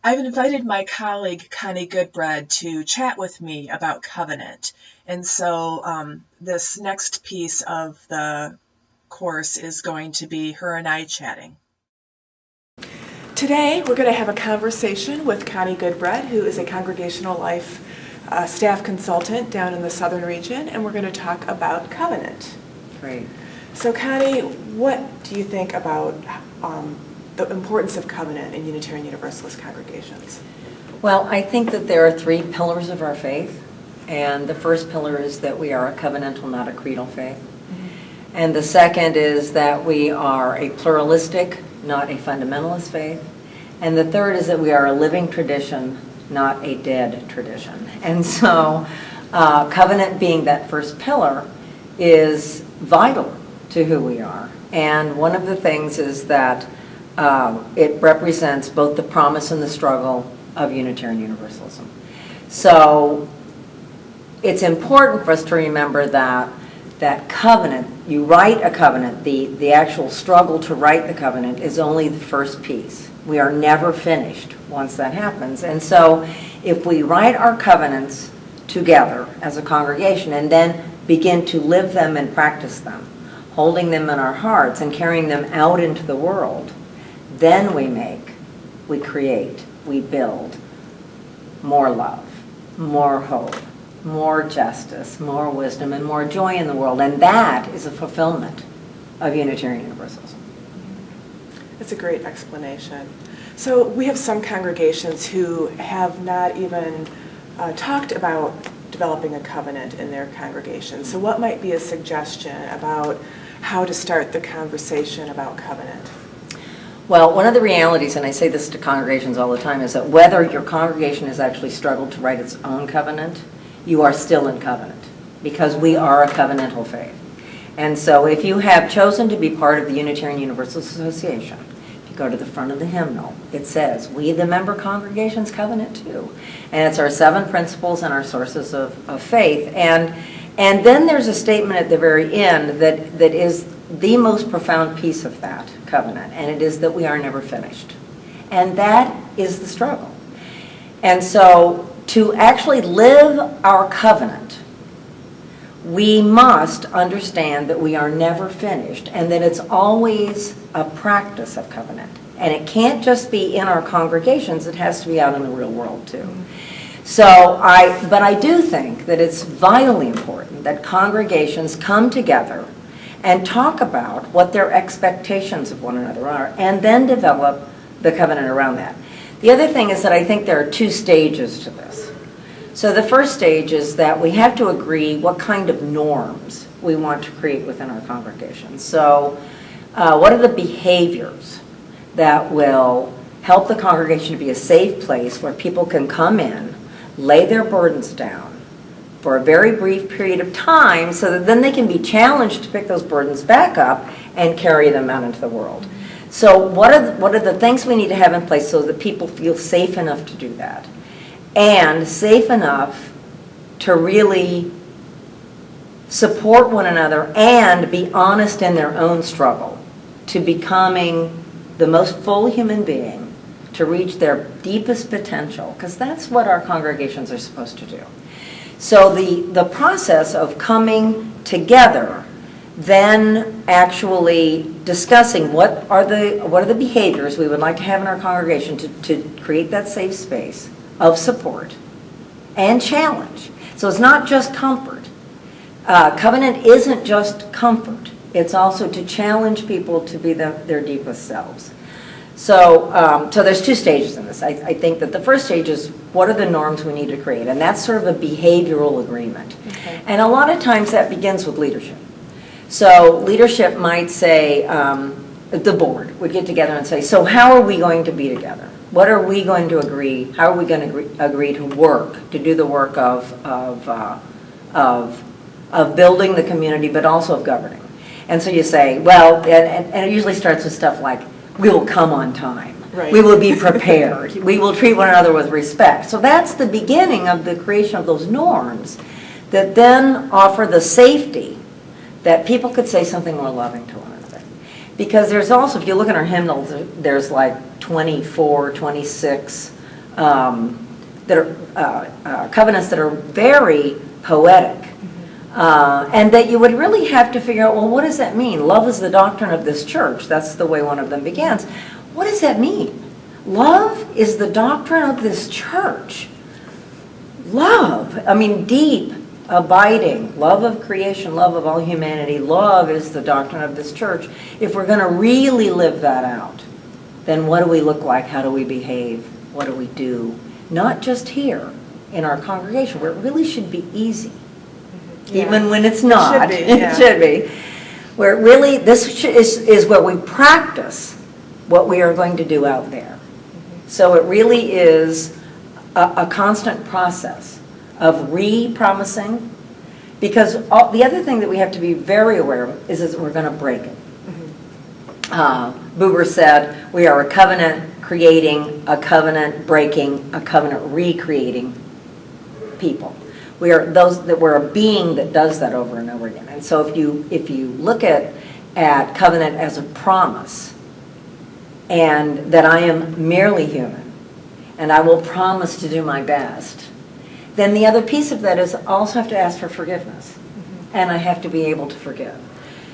I've invited my colleague Connie Goodbread to chat with me about covenant. And so this next piece of the course is going to be her and I chatting. Today we're going to have a conversation with Connie Goodbread, who is a congregational life staff consultant down in the southern region, and we're going to talk about covenant. Great. So Connie, what do you think about the importance of covenant in Unitarian Universalist congregations? Well, I think that there are three pillars of our faith, and the first pillar is that we are a covenantal, not a creedal faith. Mm-hmm. And the second is that we are a pluralistic, not a fundamentalist faith. And the third is that we are a living tradition, not a dead tradition. And so covenant being that first pillar is vital to who we are. And one of the things is that it represents both the promise and the struggle of Unitarian Universalism. So it's important for us to remember that covenant, you write a covenant, the actual struggle to write the covenant is only the first piece. We are never finished once that happens. And so if we write our covenants together as a congregation and then begin to live them and practice them, holding them in our hearts and carrying them out into the world, then we create, we build more love, more hope, more justice, more wisdom, and more joy in the world. And that is a fulfillment of Unitarian Universalism. That's a great explanation. So we have some congregations who have not even talked about developing a covenant in their congregation. So what might be a suggestion about how to start the conversation about covenant? Well, one of the realities, and I say this to congregations all the time, is that whether your congregation has actually struggled to write its own covenant, you are still in covenant, because we are a covenantal faith. And so if you have chosen to be part of the Unitarian Universalist Association, if you go to the front of the hymnal, it says, we the member congregations covenant too. And it's our 7 principles and our sources of faith. And then there's a statement at the very end that is the most profound piece of that covenant, and it is that we are never finished. And that is the struggle. And so to actually live our covenant, we must understand that we are never finished and that it's always a practice of covenant. And it can't just be in our congregations, it has to be out in the real world too. But I do think that it's vitally important that congregations come together and talk about what their expectations of one another are, and then develop the covenant around that. The other thing is that I think there are 2 stages to this. So the first stage is that we have to agree what kind of norms we want to create within our congregation. So what are the behaviors that will help the congregation to be a safe place where people can come in, lay their burdens down for a very brief period of time so that then they can be challenged to pick those burdens back up and carry them out into the world. So what are the things we need to have in place so that people feel safe enough to do that? And safe enough to really support one another and be honest in their own struggle to becoming the most full human being, to reach their deepest potential, because that's what our congregations are supposed to do. So the process of coming together, then actually discussing what are the behaviors we would like to have in our congregation to create that safe space of support and challenge. So it's not just comfort. Covenant isn't just comfort. It's also to challenge people to be their deepest selves. So there's 2 stages in this. I think that the first stage is what are the norms we need to create, and that's sort of a behavioral agreement. Okay. And a lot of times that begins with leadership. So leadership might say, the board would get together and say, so how are we going to be together? What are we going to agree? How are we going to agree to work, to do the work of building the community, but also of governing? And so you say, well, and it usually starts with stuff like, we will come on time. Right. We will be prepared. We will treat one another with respect. So that's the beginning of the creation of those norms that then offer the safety that people could say something more loving to one another. Because there's also, if you look at our hymnals, there's like 24, 26 covenants that are very poetic. And that you would really have to figure out, well, what does that mean? Love is the doctrine of this church. That's the way one of them begins. What does that mean? Love is the doctrine of this church. Love, I mean, deep, abiding, love of creation, love of all humanity. Love is the doctrine of this church. If we're going to really live that out, then what do we look like? How do we behave? What do we do? Not just here in our congregation, where it really should be easy. Yeah. Even when it's not. It should be. Yeah. It should be. Where really, is where we practice what we are going to do out there. So it really is a constant process of re-promising, because the other thing that we have to be very aware of is that we're going to break it. Buber said, we are a covenant creating, a covenant breaking, a covenant recreating people. We're a being that does that over and over again. And so if you look at covenant as a promise, and that I am merely human, and I will promise to do my best, then the other piece of that is I also have to ask for forgiveness, and I have to be able to forgive.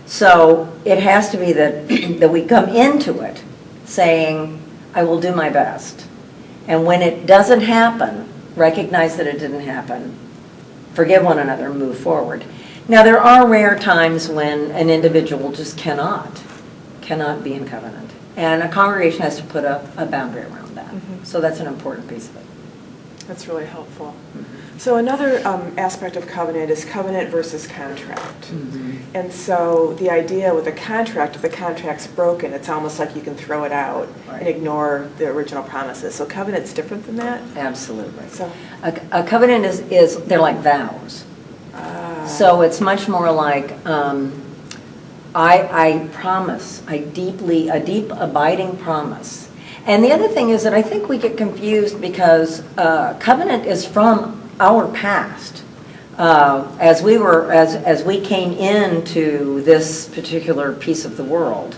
So it has to be that we come into it saying, I will do my best. And when it doesn't happen, recognize that it didn't happen, forgive one another, and move forward. Now, there are rare times when an individual just cannot be in covenant. And a congregation has to put a boundary around that. So that's an important piece of it. That's really helpful. So another aspect of covenant is covenant versus contract. And so the idea with a contract, if the contract's broken, it's almost like you can throw it out and ignore the original promises. So covenant's different than that? Absolutely. So a covenant is they're like vows. So it's much more like I promise, a deep abiding promise. And the other thing is that I think we get confused because covenant is from our past. As we came into this particular piece of the world,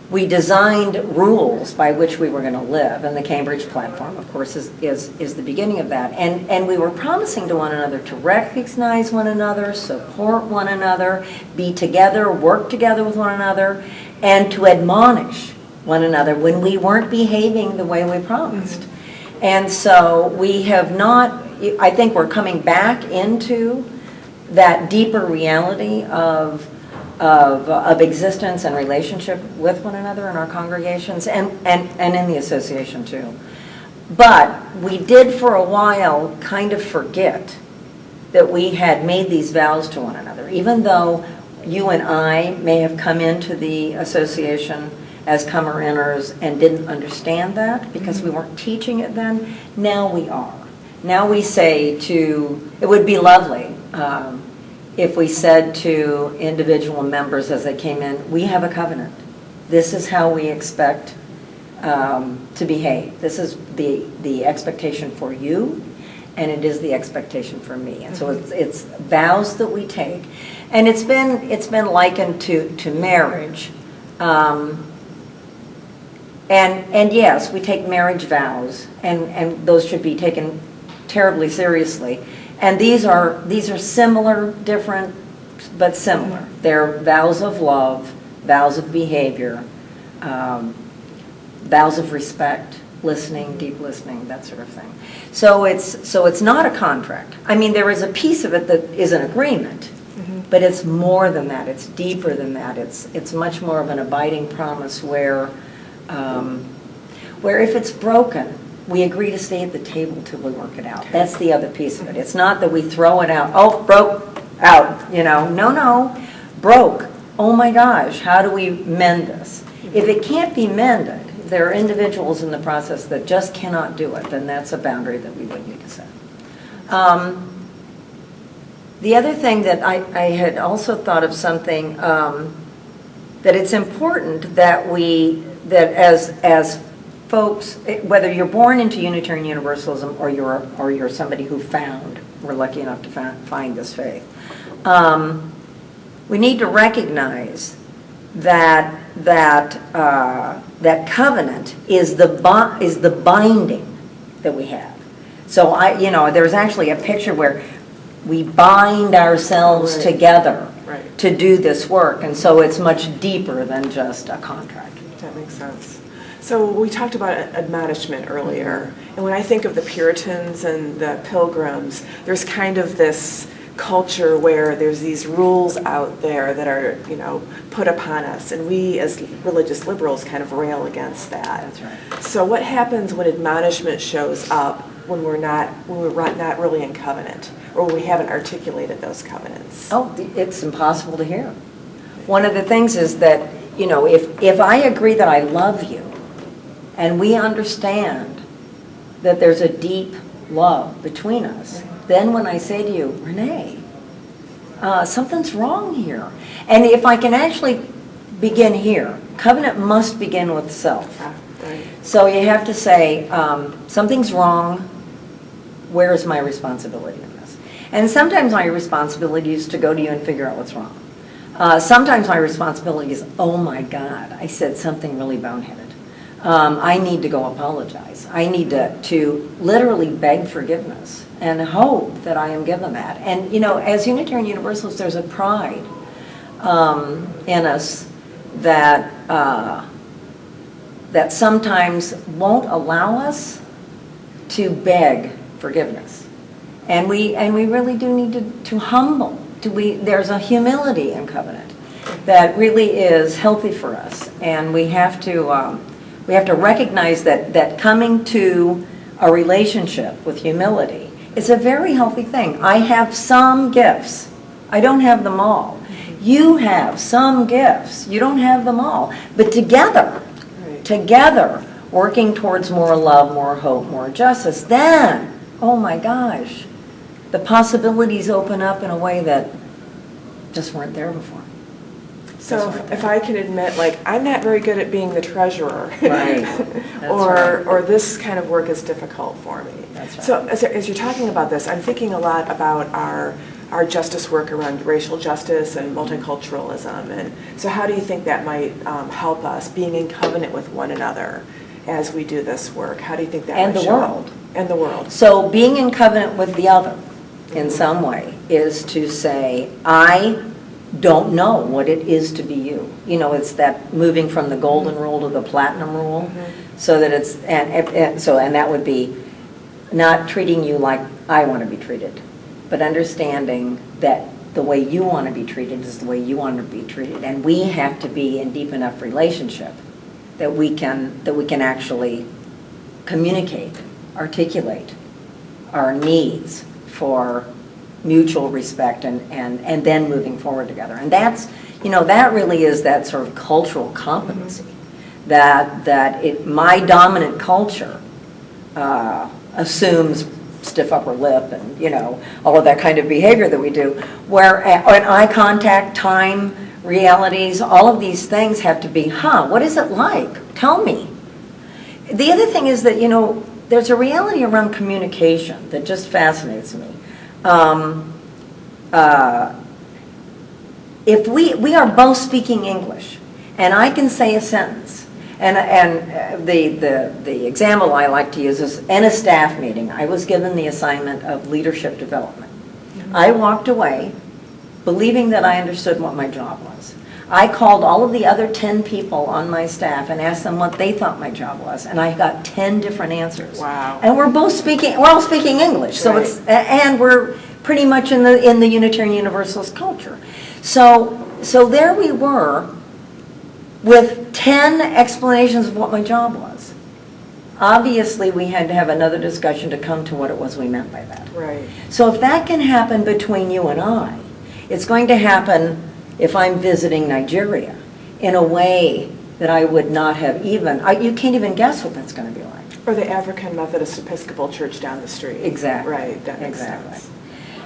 we designed rules by which we were going to live, and the Cambridge platform, of course, is the beginning of that. And we were promising to one another to recognize one another, support one another, be together, work together with one another, and to admonish one another when we weren't behaving the way we promised. And so we have not, I think we're coming back into that deeper reality of existence and relationship with one another in our congregations and in the association too. But we did for a while kind of forget that we had made these vows to one another. Even though you and I may have come into the association as comer-inners and didn't understand that because we weren't teaching it then, now we are. Now we say it would be lovely if we said to individual members as they came in, we have a covenant. This is how we expect to behave. This is the expectation for you, and it is the expectation for me. And so it's vows that we take. And it's been likened to marriage. And yes, we take marriage vows, and those should be taken terribly seriously. And these are similar, different, but similar. They're vows of love, vows of behavior, vows of respect, listening, deep listening, that sort of thing. So it's not a contract. I mean, there is a piece of it that is an agreement, but it's more than that. It's deeper than that. It's much more of an abiding promise where if it's broken, we agree to stay at the table till we work it out. That's the other piece of it. It's not that we throw it out. Oh, broke out, No, broke. Oh my gosh, how do we mend this? If it can't be mended, if there are individuals in the process that just cannot do it, then that's a boundary that we would need to set. The other thing that I had also thought of something, that it's important that as folks, whether you're born into Unitarian Universalism or you're somebody who we're lucky enough to find this faith, we need to recognize that that covenant is the binding that we have. So there's actually a picture where we bind ourselves Right. together Right. to do this work, and so it's much deeper than just a contract. That makes sense. So we talked about admonishment earlier, and when I think of the Puritans and the Pilgrims, there's kind of this culture where there's these rules out there that are, put upon us, and we as religious liberals kind of rail against that. That's right. So what happens when admonishment shows up when we're not really in covenant, or when we haven't articulated those covenants? Oh, it's impossible to hear. One of the things is that, if I agree that I love you, and we understand that there's a deep love between us, then when I say to you, Renee, something's wrong here. And if I can actually begin here, covenant must begin with self. Right. So you have to say, something's wrong, where is my responsibility in this? And sometimes my responsibility is to go to you and figure out what's wrong. Sometimes my responsibility is, oh my God, I said something really boneheaded. I need to go apologize. I need to literally beg forgiveness and hope that I am given that. And, as Unitarian Universalists, there's a pride in us that sometimes won't allow us to beg forgiveness. And we really do need to humble. There's a humility in covenant that really is healthy for us. And we have to recognize that coming to a relationship with humility is a very healthy thing. I have some gifts. I don't have them all. You have some gifts. You don't have them all. But together, working towards more love, more hope, more justice, then, oh my gosh, the possibilities open up in a way that just weren't there before. So if I can admit, I'm not very good at being the treasurer, Right. or this kind of work is difficult for me. That's right. So as you're talking about this, I'm thinking a lot about our justice work around racial justice and multiculturalism. And so how do you think that might help us being in covenant with one another as we do this work? How do you think that And might the show world. up? And the world. So being in covenant with the other in some way is to say, I don't know what it is to be you. It's that moving from the golden rule to the platinum rule, so that it's and that would be not treating you like I want to be treated, but understanding that the way you want to be treated is the way you want to be treated, and we have to be in deep enough relationship that we can actually communicate, articulate our needs for mutual respect and then moving forward together. And that's, that really is that sort of cultural competency that my dominant culture assumes stiff upper lip and, all of that kind of behavior that we do, where and eye contact, time, realities, all of these things have to be, what is it like? Tell me. The other thing is that, there's a reality around communication that just fascinates me. If we are both speaking English, and I can say a sentence, and the example I like to use is in a staff meeting, I was given the assignment of leadership development. I walked away believing that I understood what my job was. I called all of the other 10 people on my staff and asked them what they thought my job was, and I got 10 different answers. Wow. And we're all speaking English, so Right. and we're pretty much in the Unitarian Universalist culture. So there we were with 10 explanations of what my job was. Obviously, we had to have another discussion to come to what it was we meant by that. Right. So if that can happen between you and I, it's going to happen if I'm visiting Nigeria in a way that I would not have you can't even guess what that's going to be like. Or the African Methodist Episcopal Church down the street. Exactly. Right, that makes Exactly. sense.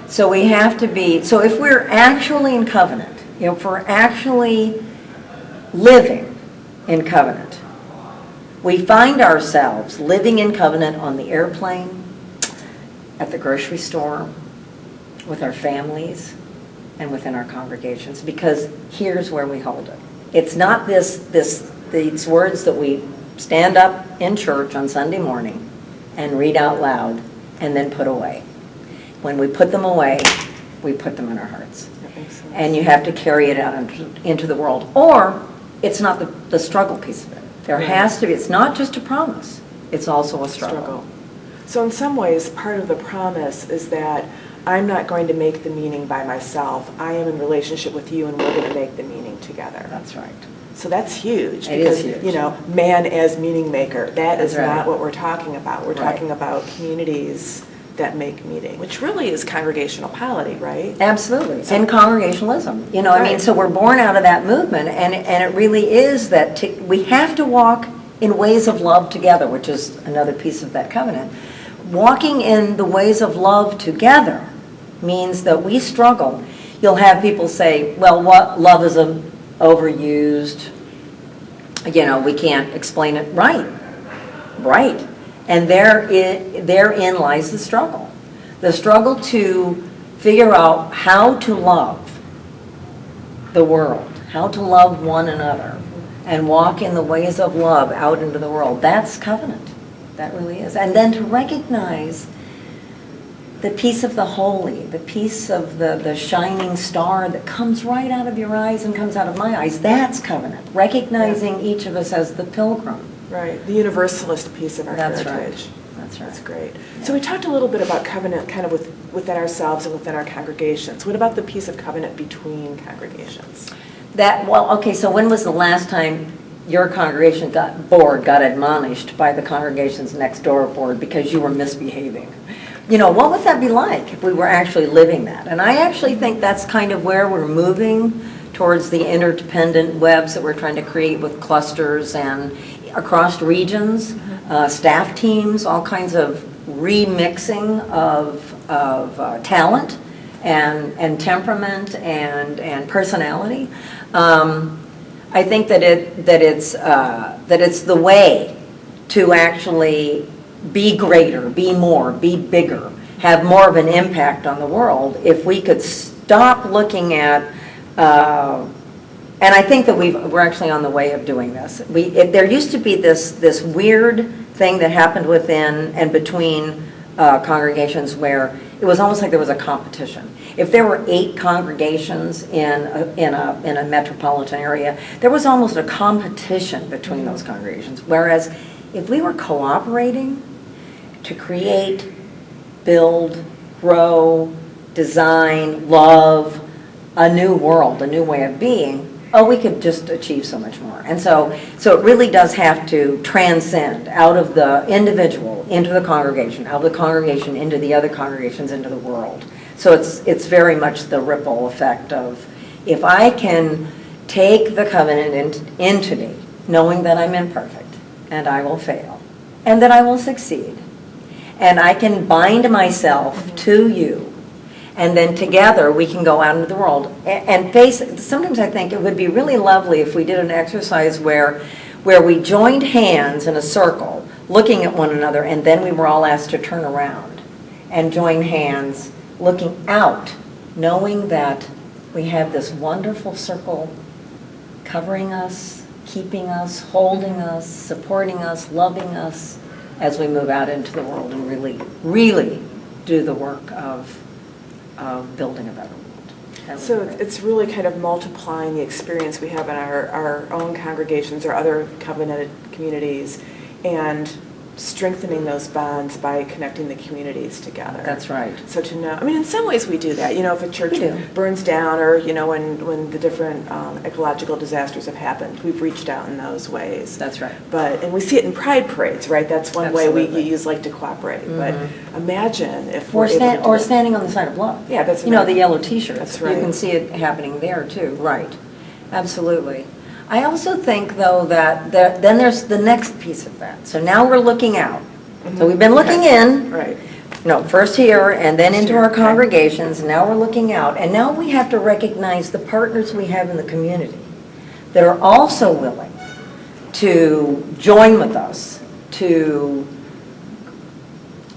So we have to be, so if we're actually in covenant, if we're actually living in covenant, we find ourselves living in covenant on the airplane, at the grocery store, with our families, and within our congregations, because here's where we hold it. It's not these words that we stand up in church on Sunday morning and read out loud and then put away. When we put them away, we put them in our hearts. That makes sense. And you have to carry it out into the world. Or it's not the struggle piece of it. There has to be, it's not just a promise, it's also a struggle. So in some ways, part of the promise is that I'm not going to make the meaning by myself. I am in relationship with you, and we're going to make the meaning together. That's right. So that's huge. It because, is huge. you know, man as meaning maker, that That's is right. not what we're talking about. We're Right. talking about communities that make meaning, which really is congregational polity, right? Absolutely, and congregationalism. You know, I mean, Right. so we're born out of that movement, and it really is that we have to walk in ways of love together, which is another piece of that covenant. Walking in the ways of love together means that we struggle. You'll have people say, well, what love is overused, you know, we can't explain it right. Right. And therein lies the struggle. The struggle to figure out how to love the world, how to love one another, and walk in the ways of love out into the world. That's covenant. That really is. And then to recognize the piece of the holy, the piece of the shining star that comes right out of your eyes and comes out of my eyes, that's covenant. Recognizing each of us as the pilgrim. Right, the universalist piece of our That's heritage. right. That's right. That's great. So we talked a little bit about covenant kind of within ourselves and within our congregations. What about the piece of covenant between congregations? Okay, so when was the last time your congregation got admonished by the congregation's next door board because you were misbehaving? You know, what would that be like if we were actually living that? And I actually think that's kind of where we're moving towards the interdependent webs that we're trying to create with clusters and across regions, staff teams, all kinds of remixing of talent and temperament and personality. I think that it's the way to actually be greater, be more, be bigger, have more of an impact on the world if we could stop looking at, and I think that we're actually on the way of doing this. There used to be this weird thing that happened within and between congregations where it was almost like there was a competition. If there were 8 congregations in a metropolitan area, there was almost a competition between those congregations. Whereas if we were cooperating to create, build, grow, design, love a new world, a new way of being, we could just achieve so much more. And so it really does have to transcend out of the individual into the congregation, out of the congregation into the other congregations, into the world. So it's very much the ripple effect of, if I can take the covenant into me, knowing that I'm imperfect and I will fail and that I will succeed, and I can bind myself to you, and then together we can go out into the world and face. Sometimes I think it would be really lovely if we did an exercise where we joined hands in a circle, looking at one another, and then we were all asked to turn around and join hands, looking out, knowing that we have this wonderful circle covering us, keeping us, holding us, supporting us, loving us as we move out into the world and really, really do the work of building a better world. So it's really kind of multiplying the experience we have in our own congregations or other covenanted communities, and strengthening those bonds by connecting the communities together. That's right. So to know, I mean, in some ways we do that. You know, if a church We do. burns down, or, you know, when the different ecological disasters have happened, we've reached out in those ways. That's right. And we see it in pride parades, right? That's one way Absolutely. you use like to cooperate. Mhm. But imagine if Or, we're able to do that. standing on the side of love. Yeah, that's You know, right. the yellow T-shirts. That's right. You can see it happening there too. Right. Absolutely. I also think, though, that then there's the next piece of that. So now we're looking out. So we've been looking in. Right. No, first here and then into Sure, our okay. congregations. Now we're looking out. And now we have to recognize the partners we have in the community that are also willing to join with us, to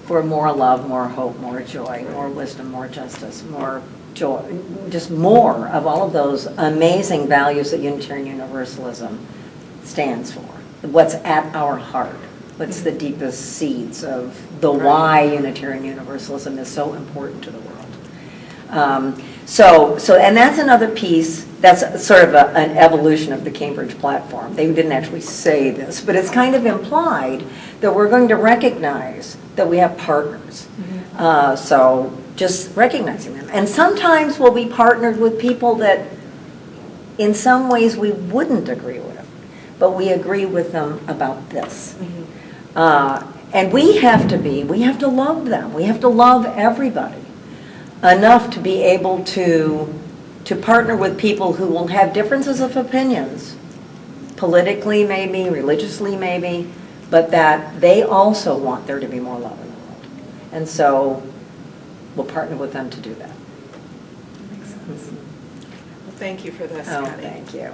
for more love, more hope, more joy, more wisdom, more justice, more joy, just more of all of those amazing values that Unitarian Universalism stands for. What's at our heart, what's the deepest seeds of the why Unitarian Universalism is so important to the world. And that's another piece, that's sort of an evolution of the Cambridge platform. They didn't actually say this, but it's kind of implied that we're going to recognize that we have partners. So just recognizing them. And sometimes we'll be partnered with people that in some ways we wouldn't agree with, but we agree with them about this. And we have to love them. We have to love everybody enough to be able to partner with people who will have differences of opinions, politically maybe, religiously maybe, but that they also want there to be more love in the world. And so we'll partner with them to do that. That makes sense. Well, thank you for this, Oh, Connie. thank you.